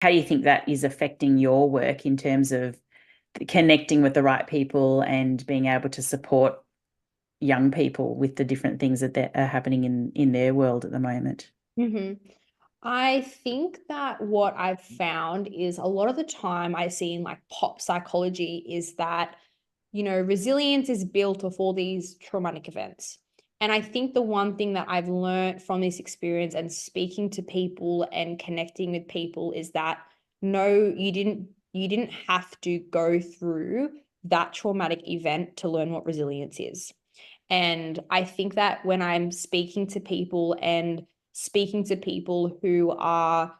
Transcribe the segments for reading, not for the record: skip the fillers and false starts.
how do you think that is affecting your work in terms of connecting with the right people and being able to support young people with the different things that are happening in their world at the moment? hmm I think that what I've found is a lot of the time I see in like pop psychology is that, resilience is built of all these traumatic events. And I think the one thing that I've learned from this experience and speaking to people and connecting with people is that no, you didn't have to go through that traumatic event to learn what resilience is. And I think that when I'm speaking to people who are,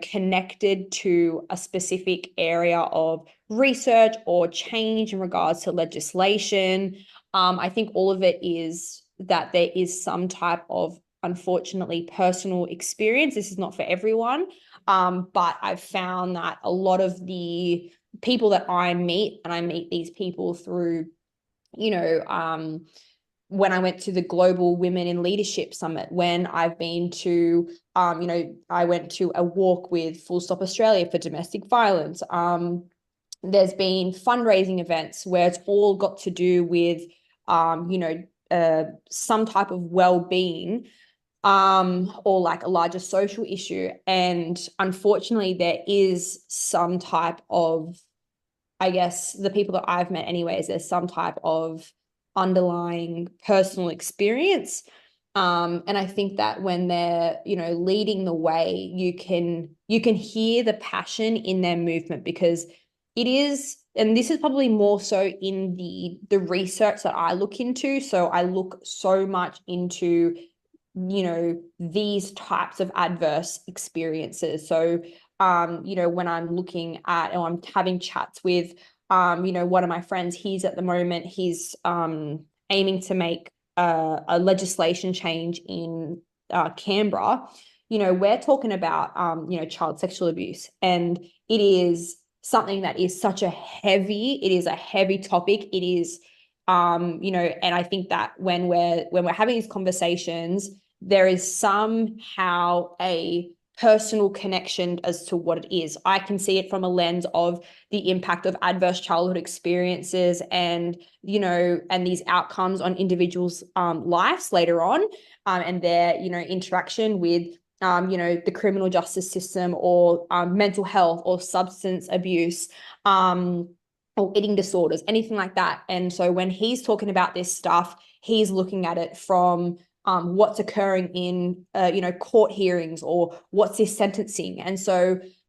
connected to a specific area of research or change in regards to legislation, I think all of it is that there is some type of, unfortunately, personal experience. This is not for everyone, but I've found that a lot of the people that I meet, and I meet these people through you know, when I went to the Global Women in Leadership Summit, when I've been to, I went to a walk with Full Stop Australia for domestic violence. There's been fundraising events where it's all got to do with, some type of well-being, or like a larger social issue. And unfortunately, there is some type of, I guess the people that I've met anyways, there's some type of underlying personal experience. And I think that when they're, leading the way, you can hear the passion in their movement because it is, and this is probably more so in the research that I look into. So I look so much into, these types of adverse experiences. So when I'm looking at or I'm having chats with, one of my friends, he's aiming to make a legislation change in Canberra. We're talking about, child sexual abuse, and it is something that is it is a heavy topic. It is, and I think that when we're having these conversations, there is somehow a personal connection as to what it is. I can see it from a lens of the impact of adverse childhood experiences and these outcomes on individuals' lives later on, and their, interaction with, the criminal justice system or mental health or substance abuse, or eating disorders, anything like that. And so when he's talking about this stuff, he's looking at it from what's occurring in court hearings or what's this sentencing. And so